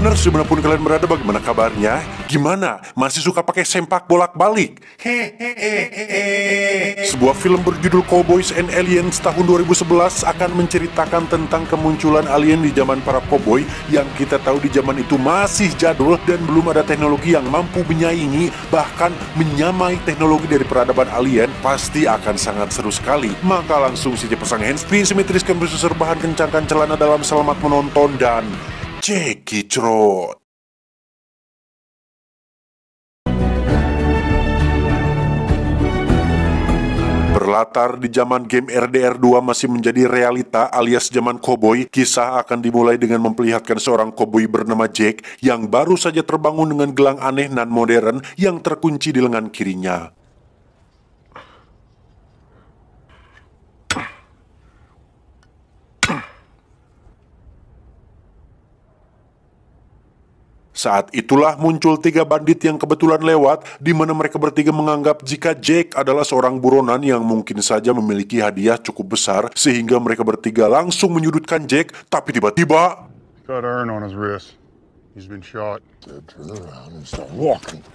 Runners, dimanapun kalian berada, bagaimana kabarnya? Gimana? Masih suka pakai sempak bolak-balik? Sebuah film berjudul Cowboys and Aliens tahun 2011 akan menceritakan tentang kemunculan alien di zaman para cowboy yang kita tahu di zaman itu masih jadul dan belum ada teknologi yang mampu menyaingi, bahkan menyamai teknologi dari peradaban alien. Pasti akan sangat seru sekali. Maka langsung saja pasang handsfree, simetriskan bersusur bahan, kencangkan celana dalam, selamat menonton dan cekicrot. Berlatar di zaman game RDR2 masih menjadi realita alias zaman koboi, kisah akan dimulai dengan memperlihatkan seorang koboi bernama Jack yang baru saja terbangun dengan gelang aneh nan modern yang terkunci di lengan kirinya. Saat itulah muncul 3 bandit yang kebetulan lewat, di mana mereka bertiga menganggap jika Jack adalah seorang buronan yang mungkin saja memiliki hadiah cukup besar, sehingga mereka bertiga langsung menyudutkan Jack. Tapi tiba-tiba got iron on his wrist. He's been shot. Turn around and start walking.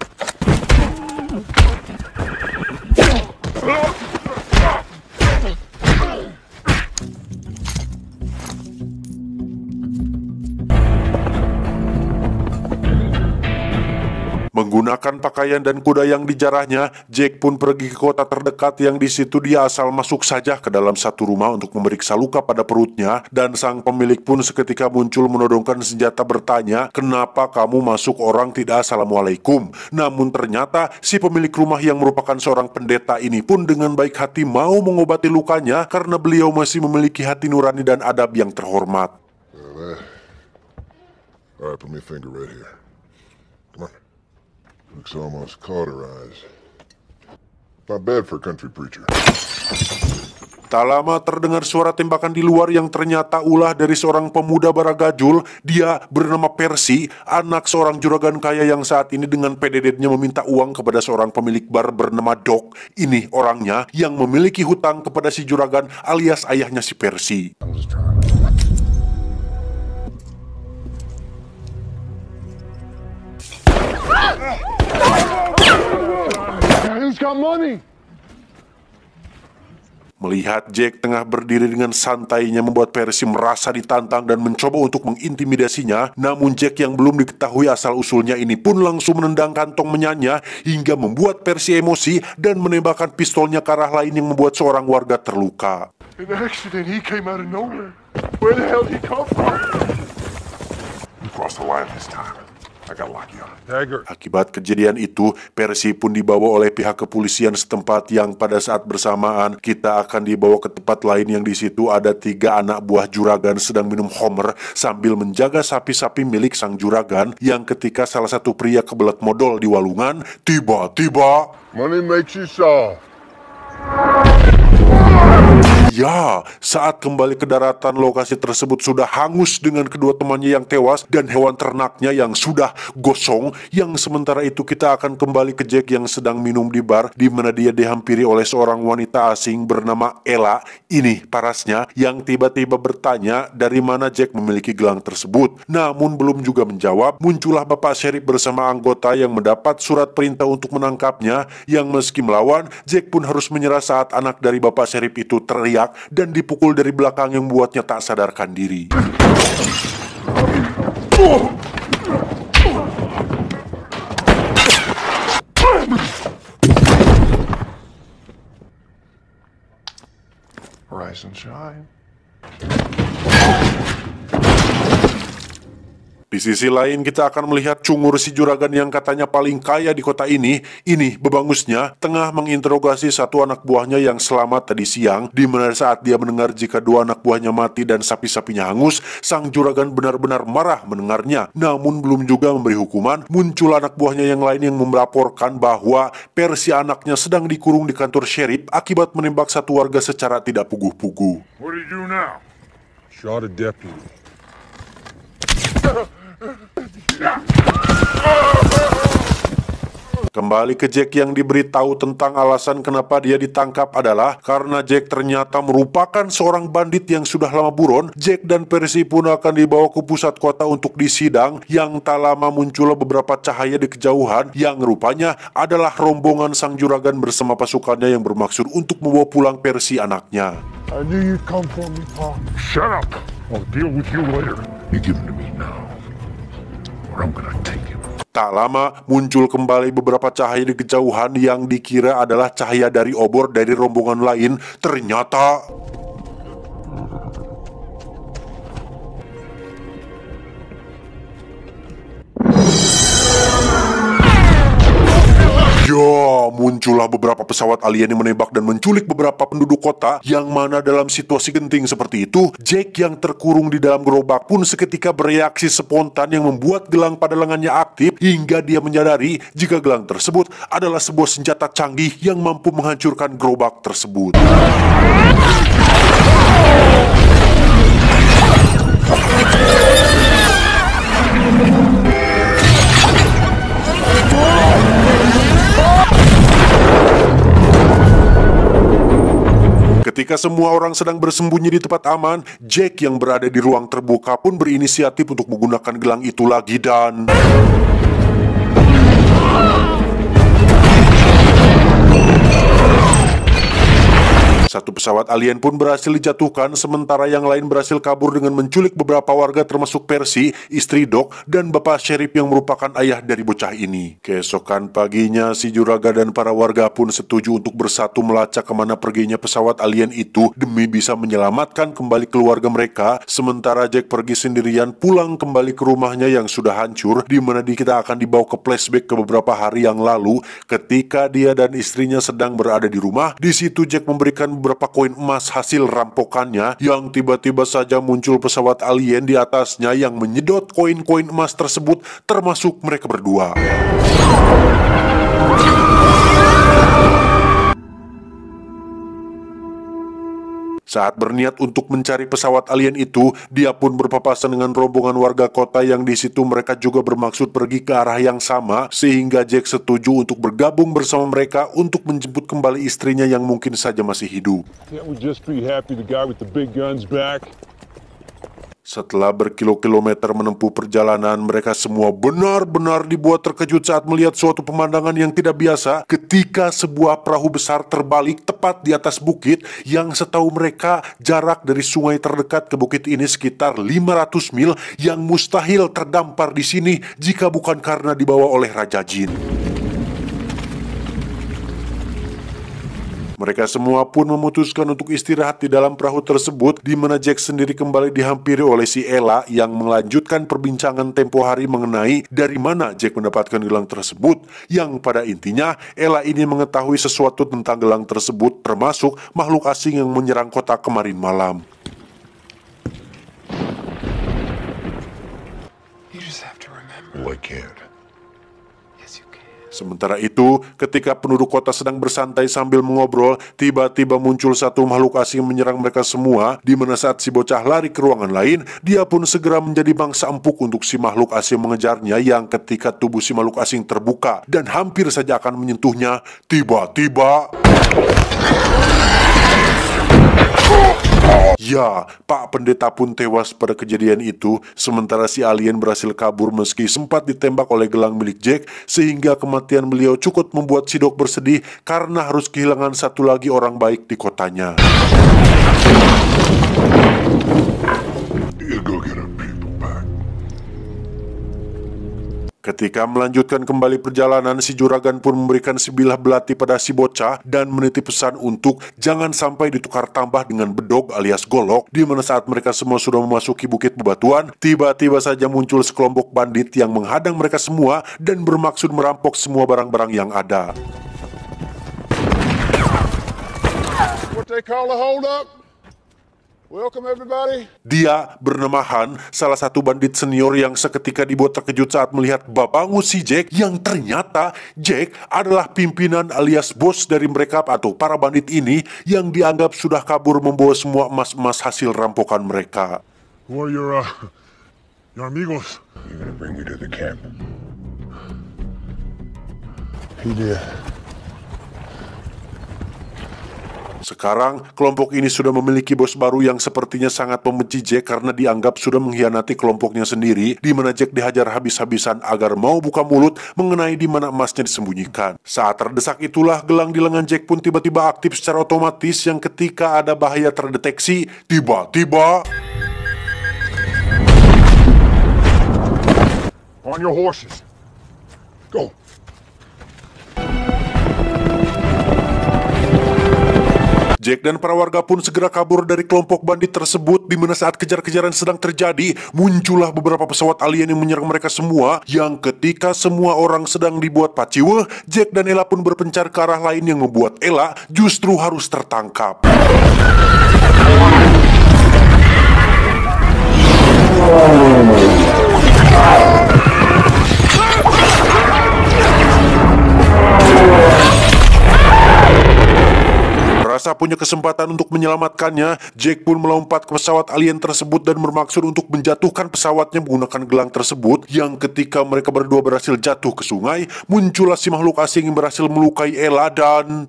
Menggunakan pakaian dan kuda yang dijarahnya, Jack pun pergi ke kota terdekat yang di situ dia asal masuk saja ke dalam satu rumah untuk memeriksa luka pada perutnya, dan sang pemilik pun seketika muncul menodongkan senjata bertanya, "Kenapa kamu masuk orang tidak assalamualaikum?" Namun ternyata si pemilik rumah yang merupakan seorang pendeta ini pun dengan baik hati mau mengobati lukanya karena beliau masih memiliki hati nurani dan adab yang terhormat. Alright, put me a finger right here. Come on. Looks almost cauterized. Not bad for a country preacher. Tak lama terdengar suara tembakan di luar yang ternyata ulah dari seorang pemuda baragajul. Dia bernama Percy, anak seorang juragan kaya yang saat ini dengan pededetnya meminta uang kepada seorang pemilik bar bernama Doc. Ini orangnya yang memiliki hutang kepada si juragan alias ayahnya si Percy. He's got money. Melihat Jack tengah berdiri dengan santainya membuat Percy merasa ditantang dan mencoba untuk mengintimidasinya. Namun Jack yang belum diketahui asal-usulnya ini pun langsung menendang kantong menyanyi hingga membuat Percy emosi dan menembakkan pistolnya ke arah lain yang membuat seorang warga terluka. In the accident, he came out of nowhere. Where the hell did he come from? You crossed the line this time. I got lucky on it. Dagger. Akibat kejadian itu, Percy pun dibawa oleh pihak kepolisian setempat yang pada saat bersamaan kita akan dibawa ke tempat lain yang di situ ada 3 anak buah juragan sedang minum homer sambil menjaga sapi-sapi milik sang juragan, yang ketika salah satu pria kebelet modal di walungan, tiba-tiba Money makes you soft. ya, saat kembali ke daratan, lokasi tersebut sudah hangus dengan kedua temannya yang tewas dan hewan ternaknya yang sudah gosong. Yang sementara itu kita akan kembali ke Jack yang sedang minum di bar, di mana dia dihampiri oleh seorang wanita asing bernama Ella. Ini parasnya yang tiba-tiba bertanya dari mana Jack memiliki gelang tersebut. Namun belum juga menjawab, muncullah Bapak Sheriff bersama anggota yang mendapat surat perintah untuk menangkapnya. Yang meski melawan, Jack pun harus menyerah saat anak dari Bapak Sheriff itu teriak dan dipukul dari belakang yang membuatnya tak sadarkan diri. Rise and shine. Di sisi lain kita akan melihat cungur si juragan yang katanya paling kaya di kota ini. Ini bebangusnya tengah menginterogasi satu anak buahnya yang selamat tadi siang, di mana saat dia mendengar jika 2 anak buahnya mati dan sapi-sapinya hangus, sang juragan benar-benar marah mendengarnya. Namun belum juga memberi hukuman, muncul anak buahnya yang lain yang melaporkan bahwa Percy anaknya sedang dikurung di kantor sheriff akibat menembak satu warga secara tidak puguh-puguh. What do you do now? Shot a deputy. Kembali ke Jack yang diberitahu tentang alasan kenapa dia ditangkap adalah karena Jack ternyata merupakan seorang bandit yang sudah lama buron. Jack dan Percy pun akan dibawa ke pusat kota untuk disidang. Yang tak lama muncullah beberapa cahaya di kejauhan yang rupanya adalah rombongan sang juragan bersama pasukannya yang bermaksud untuk membawa pulang Percy anaknya. I knew you'd come for me, Pa. Shut up! I'll deal with you later. You give him to me now, or I'm gonna take him. Tak lama muncul kembali beberapa cahaya di kejauhan yang dikira adalah cahaya dari obor dari rombongan lain. Ternyata ya, muncullah beberapa pesawat alien yang menembak dan menculik beberapa penduduk kota. Yang mana dalam situasi genting seperti itu, Jack yang terkurung di dalam gerobak pun seketika bereaksi spontan yang membuat gelang pada lengannya aktif hingga dia menyadari jika gelang tersebut adalah sebuah senjata canggih yang mampu menghancurkan gerobak tersebut. Ketika semua orang sedang bersembunyi di tempat aman, Jack yang berada di ruang terbuka pun berinisiatif untuk menggunakan gelang itu lagi dan... Satu pesawat alien pun berhasil dijatuhkan, sementara yang lain berhasil kabur dengan menculik beberapa warga termasuk Percy, istri Doc, dan bapak sheriff yang merupakan ayah dari bocah ini. Keesokan paginya, si juragan dan para warga pun setuju untuk bersatu melacak kemana perginya pesawat alien itu demi bisa menyelamatkan kembali keluarga mereka, sementara Jack pergi sendirian pulang kembali ke rumahnya yang sudah hancur, di mana kita akan dibawa ke flashback ke beberapa hari yang lalu ketika dia dan istrinya sedang berada di rumah. Di situ Jack memberikan beberapa koin emas hasil rampokannya yang tiba-tiba saja muncul pesawat alien di atasnya yang menyedot koin-koin emas tersebut termasuk mereka berdua. Saat berniat untuk mencari pesawat alien itu, dia pun berpapasan dengan rombongan warga kota yang di situ mereka juga bermaksud pergi ke arah yang sama, sehingga Jack setuju untuk bergabung bersama mereka untuk menjemput kembali istrinya yang mungkin saja masih hidup. Can't we just be happy the guy with the big gun's back? Setelah berkilo-kilometer menempuh perjalanan, mereka semua benar-benar dibuat terkejut saat melihat suatu pemandangan yang tidak biasa ketika sebuah perahu besar terbalik tepat di atas bukit yang setahu mereka jarak dari sungai terdekat ke bukit ini sekitar 500 mil yang mustahil terdampar di sini jika bukan karena dibawa oleh Raja Jin. Mereka semua pun memutuskan untuk istirahat di dalam perahu tersebut, di mana Jack sendiri kembali dihampiri oleh si Ella yang melanjutkan perbincangan tempo hari mengenai dari mana Jack mendapatkan gelang tersebut, yang pada intinya Ella ini mengetahui sesuatu tentang gelang tersebut, termasuk makhluk asing yang menyerang kota kemarin malam. You just have to remember. Well, I can't. Sementara itu, ketika penduduk kota sedang bersantai sambil mengobrol, tiba-tiba muncul satu makhluk asing menyerang mereka semua, di mana saat si bocah lari ke ruangan lain, dia pun segera menjadi bangsa empuk untuk si makhluk asing mengejarnya, yang ketika tubuh si makhluk asing terbuka dan hampir saja akan menyentuhnya, tiba-tiba... Ya, Pak Pendeta pun tewas pada kejadian itu, sementara si alien berhasil kabur meski sempat ditembak oleh gelang milik Jack, sehingga kematian beliau cukup membuat si Doc bersedih karena harus kehilangan satu lagi orang baik di kotanya. You go get our people back. Ketika melanjutkan kembali perjalanan, si juragan pun memberikan sebilah belati pada si bocah dan menitip pesan untuk jangan sampai ditukar tambah dengan bedog alias golok, di mana saat mereka semua sudah memasuki bukit bebatuan, tiba-tiba saja muncul sekelompok bandit yang menghadang mereka semua dan bermaksud merampok semua barang-barang yang ada. What they call a hold up? Welcome everybody. Dia bernama Han, salah satu bandit senior yang seketika dibuat terkejut saat melihat babangu si Jack, yang ternyata Jack adalah pimpinan alias bos dari mereka atau para bandit ini yang dianggap sudah kabur membawa semua emas-emas hasil rampokan mereka. Who are your amigos? You're gonna bring me to the camp. He did. Sekarang, kelompok ini sudah memiliki bos baru yang sepertinya sangat membenci Jack karena dianggap sudah mengkhianati kelompoknya sendiri, di mana Jack dihajar habis-habisan agar mau buka mulut mengenai di mana emasnya disembunyikan. Saat terdesak itulah, gelang di lengan Jack pun tiba-tiba aktif secara otomatis yang ketika ada bahaya terdeteksi, tiba-tiba... On your horses. Go. Jack dan para warga pun segera kabur dari kelompok bandit tersebut, di mana saat kejar-kejaran sedang terjadi, muncullah beberapa pesawat alien yang menyerang mereka semua, yang ketika semua orang sedang dibuat paciweh, Jack dan Ella pun berpencar ke arah lain yang membuat Ella justru harus tertangkap. Merasa punya kesempatan untuk menyelamatkannya, Jack pun melompat ke pesawat alien tersebut dan bermaksud untuk menjatuhkan pesawatnya menggunakan gelang tersebut, yang ketika mereka berdua berhasil jatuh ke sungai, muncullah si makhluk asing yang berhasil melukai Ella dan...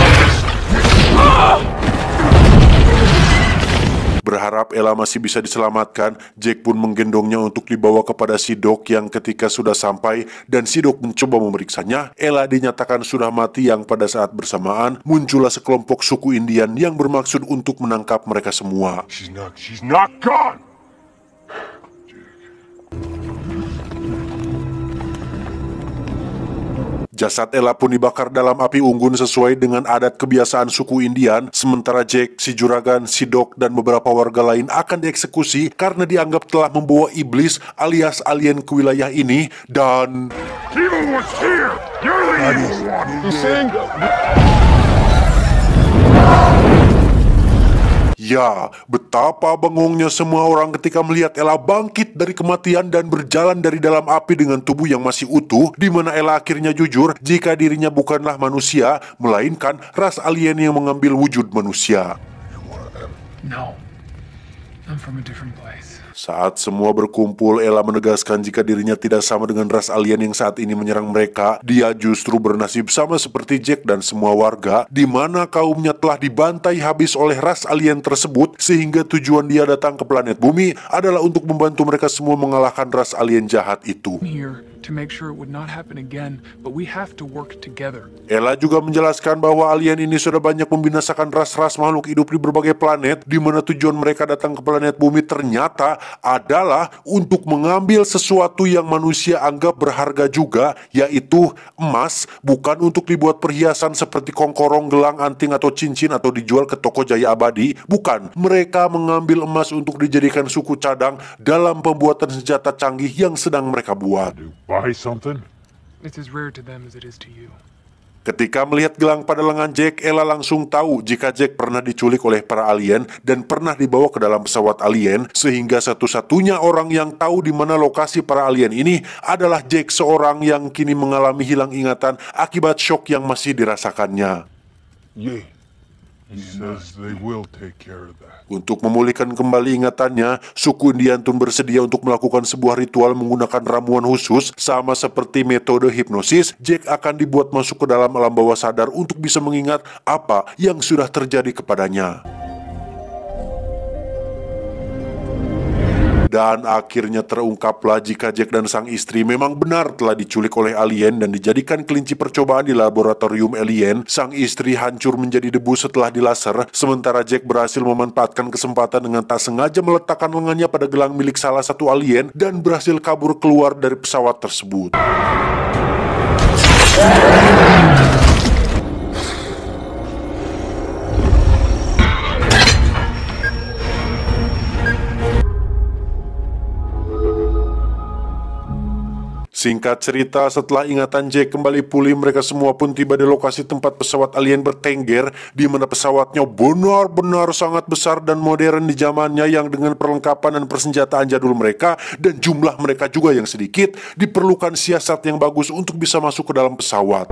Berharap Ella masih bisa diselamatkan, Jack pun menggendongnya untuk dibawa kepada si Doc, yang ketika sudah sampai dan si Doc mencoba memeriksanya, Ella dinyatakan sudah mati, yang pada saat bersamaan muncullah sekelompok suku Indian yang bermaksud untuk menangkap mereka semua. She's not gone. Jasad Ella pun dibakar dalam api unggun sesuai dengan adat kebiasaan suku Indian, sementara Jack, si juragan, si Doc, dan beberapa warga lain akan dieksekusi karena dianggap telah membawa iblis alias alien ke wilayah ini, dan... Evil was here. You're the evil one. You sing? Ya, betapa bengongnya semua orang ketika melihat Ella bangkit dari kematian dan berjalan dari dalam api dengan tubuh yang masih utuh, di mana Ella akhirnya jujur jika dirinya bukanlah manusia, melainkan ras alien yang mengambil wujud manusia. No, I'm from a different place. Saat semua berkumpul, Ella menegaskan jika dirinya tidak sama dengan ras alien yang saat ini menyerang mereka. Dia justru bernasib sama seperti Jack dan semua warga, di mana kaumnya telah dibantai habis oleh ras alien tersebut, sehingga tujuan dia datang ke planet bumi adalah untuk membantu mereka semua mengalahkan ras alien jahat itu. Here to make sure it would not happen again, but we have to work together. Ella juga menjelaskan bahwa alien ini sudah banyak membinasakan ras-ras makhluk hidup di berbagai planet, di mana tujuan mereka datang ke planet bumi ternyata adalah untuk mengambil sesuatu yang manusia anggap berharga juga, yaitu emas, bukan untuk dibuat perhiasan seperti kongkorong, gelang, anting, atau cincin atau dijual ke toko jaya abadi. Bukan, mereka mengambil emas untuk dijadikan suku cadang dalam pembuatan senjata canggih yang sedang mereka buat. Buy something? It's as rare to them as it is to you. Ketika melihat gelang pada lengan Jack, Ella langsung tahu jika Jack pernah diculik oleh para alien dan pernah dibawa ke dalam pesawat alien, sehingga satu-satunya orang yang tahu di mana lokasi para alien ini adalah Jack, seorang yang kini mengalami hilang ingatan akibat shock yang masih dirasakannya. Yeah. He says they will take care of that. Untuk memulihkan kembali ingatannya, suku Indian Tun bersedia untuk melakukan sebuah ritual menggunakan ramuan khusus. Sama seperti metode hipnosis, Jack akan dibuat masuk ke dalam alam bawah sadar untuk bisa mengingat apa yang sudah terjadi kepadanya. Dan akhirnya terungkaplah jika Jack dan sang istri memang benar telah diculik oleh alien dan dijadikan kelinci percobaan di laboratorium alien. Sang istri hancur menjadi debu setelah dilaser, sementara Jack berhasil memanfaatkan kesempatan dengan tak sengaja meletakkan lengannya pada gelang milik salah satu alien dan berhasil kabur keluar dari pesawat tersebut. Singkat cerita, setelah ingatan Jack kembali pulih, mereka semua pun tiba di lokasi tempat pesawat alien bertengger, di mana pesawatnya benar-benar sangat besar dan modern di zamannya, yang dengan perlengkapan dan persenjataan jadul mereka dan jumlah mereka juga yang sedikit, diperlukan siasat yang bagus untuk bisa masuk ke dalam pesawat.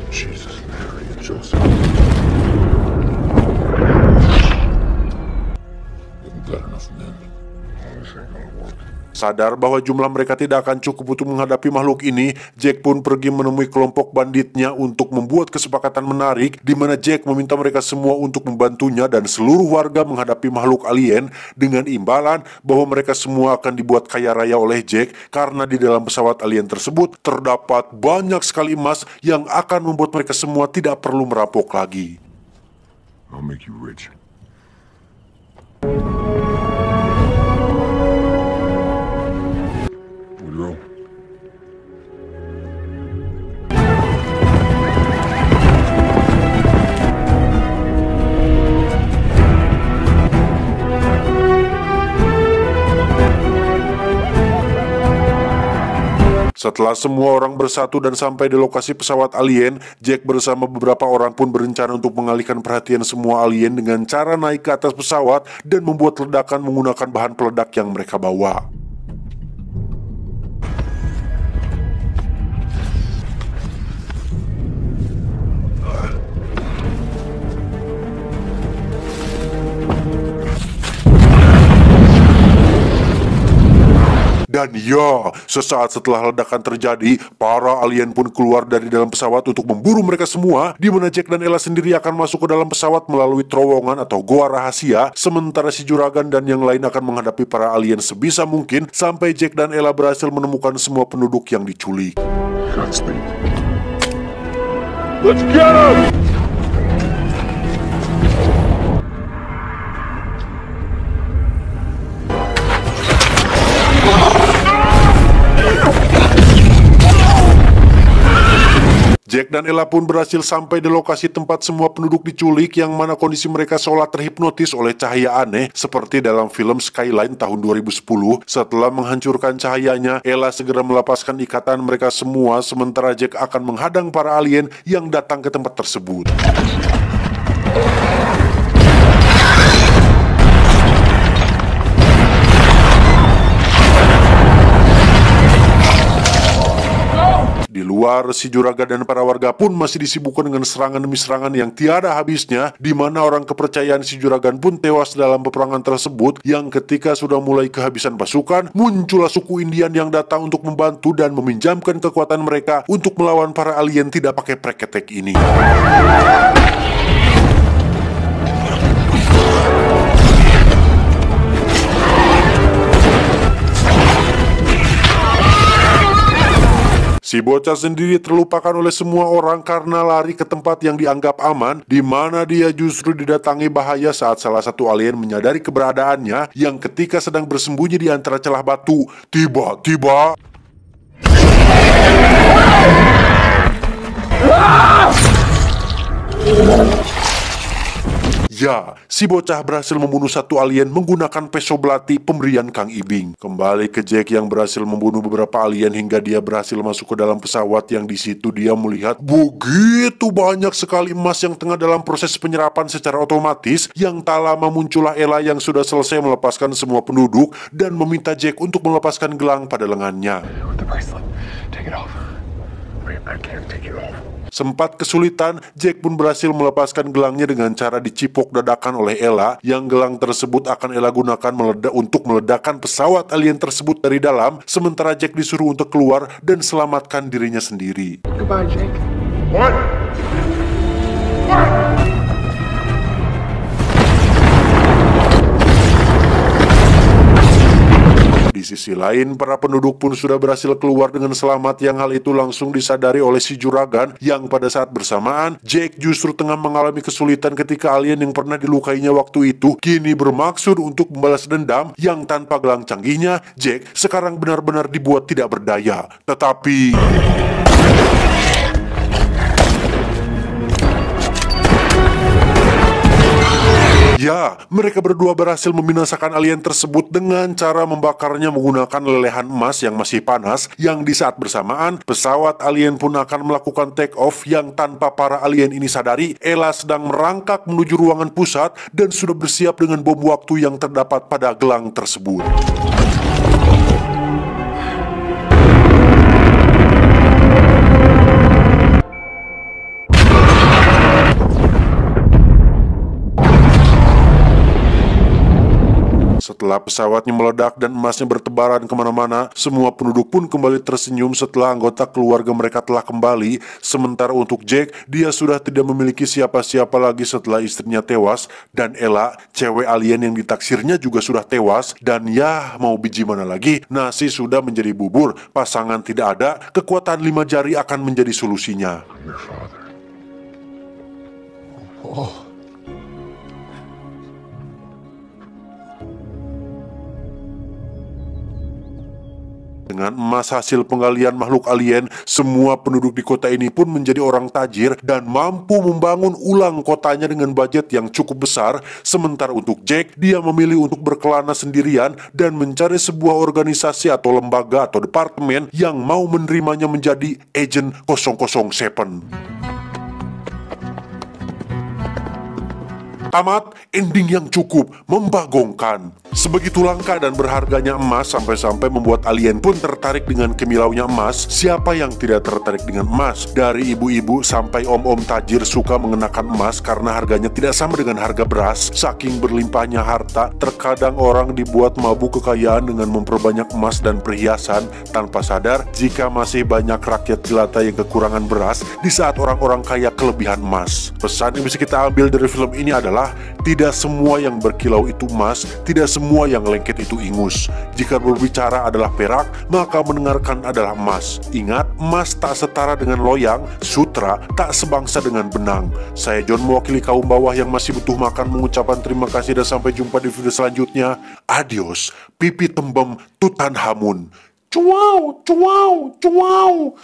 Jesus, Mary, and Joseph. Isn't that enough men? This ain't gonna work. Sadar bahwa jumlah mereka tidak akan cukup untuk menghadapi makhluk ini, Jack pun pergi menemui kelompok banditnya untuk membuat kesepakatan menarik di mana Jack meminta mereka semua untuk membantunya dan seluruh warga menghadapi makhluk alien dengan imbalan bahwa mereka semua akan dibuat kaya raya oleh Jack karena di dalam pesawat alien tersebut terdapat banyak sekali emas yang akan membuat mereka semua tidak perlu merampok lagi. I'll make you rich. Woodrow. Setelah semua orang bersatu dan sampai di lokasi pesawat alien, Jack bersama beberapa orang pun berencana untuk mengalihkan perhatian semua alien dengan cara naik ke atas pesawat dan membuat ledakan menggunakan bahan peledak yang mereka bawa. Dan ya, sesaat setelah ledakan terjadi, para alien pun keluar dari dalam pesawat untuk memburu mereka semua, di mana Jack dan Ella sendiri akan masuk ke dalam pesawat melalui terowongan atau goa rahasia, sementara si juragan dan yang lain akan menghadapi para alien sebisa mungkin sampai Jack dan Ella berhasil menemukan semua penduduk yang diculik. Godspeed. Let's get him! Jack dan Ella pun berhasil sampai di lokasi tempat semua penduduk diculik, yang mana kondisi mereka seolah terhipnotis oleh cahaya aneh seperti dalam film Skyline tahun 2010. Setelah menghancurkan cahayanya, Ella segera melepaskan ikatan mereka semua, sementara Jack akan menghadang para alien yang datang ke tempat tersebut. Di luar, si juragan dan para warga pun masih disibukkan dengan serangan demi serangan yang tiada habisnya, di mana orang kepercayaan si juragan pun tewas dalam peperangan tersebut, yang ketika sudah mulai kehabisan pasukan, muncullah suku Indian yang datang untuk membantu dan meminjamkan kekuatan mereka untuk melawan para alien tidak pakai preketek ini. Si bocah sendiri terlupakan oleh semua orang karena lari ke tempat yang dianggap aman, di mana dia justru didatangi bahaya saat salah satu alien menyadari keberadaannya, yang ketika sedang bersembunyi di antara celah batu, tiba-tiba ya, si bocah berhasil membunuh satu alien menggunakan peso belati pemberian Kang Ibing. Kembali ke Jack yang berhasil membunuh beberapa alien hingga dia berhasil masuk ke dalam pesawat, yang di situ dia melihat begitu banyak sekali emas yang tengah dalam proses penyerapan secara otomatis, yang tak lama muncullah Ella yang sudah selesai melepaskan semua penduduk dan meminta Jack untuk melepaskan gelang pada lengannya. The bracelet. Take it off. Wait, I can't take it off. Sempat kesulitan, Jack pun berhasil melepaskan gelangnya dengan cara dicipok dadakan oleh Ella, yang gelang tersebut akan Ella gunakan untuk meledakkan pesawat alien tersebut dari dalam, sementara Jack disuruh untuk keluar dan selamatkan dirinya sendiri. Goodbye, Jake. What? What? Di sisi lain, para penduduk pun sudah berhasil keluar dengan selamat, yang hal itu langsung disadari oleh si juragan, yang pada saat bersamaan, Jack justru tengah mengalami kesulitan ketika alien yang pernah dilukainya waktu itu kini bermaksud untuk membalas dendam, yang tanpa gelang canggihnya, Jack sekarang benar-benar dibuat tidak berdaya. Tetapi ya, mereka berdua berhasil membinasakan alien tersebut dengan cara membakarnya menggunakan lelehan emas yang masih panas, yang di saat bersamaan, pesawat alien pun akan melakukan take off, yang tanpa para alien ini sadari, Ella sedang merangkak menuju ruangan pusat dan sudah bersiap dengan bom waktu yang terdapat pada gelang tersebut. Setelah pesawatnya meledak dan emasnya bertebaran kemana-mana, semua penduduk pun kembali tersenyum setelah anggota keluarga mereka telah kembali. Sementara untuk Jack, dia sudah tidak memiliki siapa-siapa lagi setelah istrinya tewas, dan Ella, cewek alien yang ditaksirnya juga sudah tewas. Dan ya, mau biji mana lagi, nasi sudah menjadi bubur. Pasangan tidak ada, kekuatan 5 jari akan menjadi solusinya. Your father. Dengan emas hasil penggalian makhluk alien, semua penduduk di kota ini pun menjadi orang tajir dan mampu membangun ulang kotanya dengan budget yang cukup besar. Sementara untuk Jack, dia memilih untuk berkelana sendirian dan mencari sebuah organisasi atau lembaga atau departemen yang mau menerimanya menjadi Agent 007. Tamat, ending yang cukup membagongkan. Sebegitu langka dan berharganya emas sampai-sampai membuat alien pun tertarik dengan kimilaunya emas. Siapa yang tidak tertarik dengan emas? Dari ibu-ibu sampai om-om tajir suka mengenakan emas karena harganya tidak sama dengan harga beras. Saking berlimpahnya harta, terkadang orang dibuat mabuk kekayaan dengan memperbanyak emas dan perhiasan tanpa sadar jika masih banyak rakyat jelata yang kekurangan beras di saat orang-orang kaya kelebihan emas. Pesan yang bisa kita ambil dari film ini adalah tidak semua yang berkilau itu emas, tidak semua yang lengket itu ingus. Jika berbicara adalah perak, maka mendengarkan adalah emas. Ingat, emas tak setara dengan loyang, sutra tak sebangsa dengan benang. Saya John, mewakili kaum bawah yang masih butuh makan, mengucapkan terima kasih dan sampai jumpa di video selanjutnya. Adios, pipi tembem Tutankhamun. Cuau, cuau, cuau.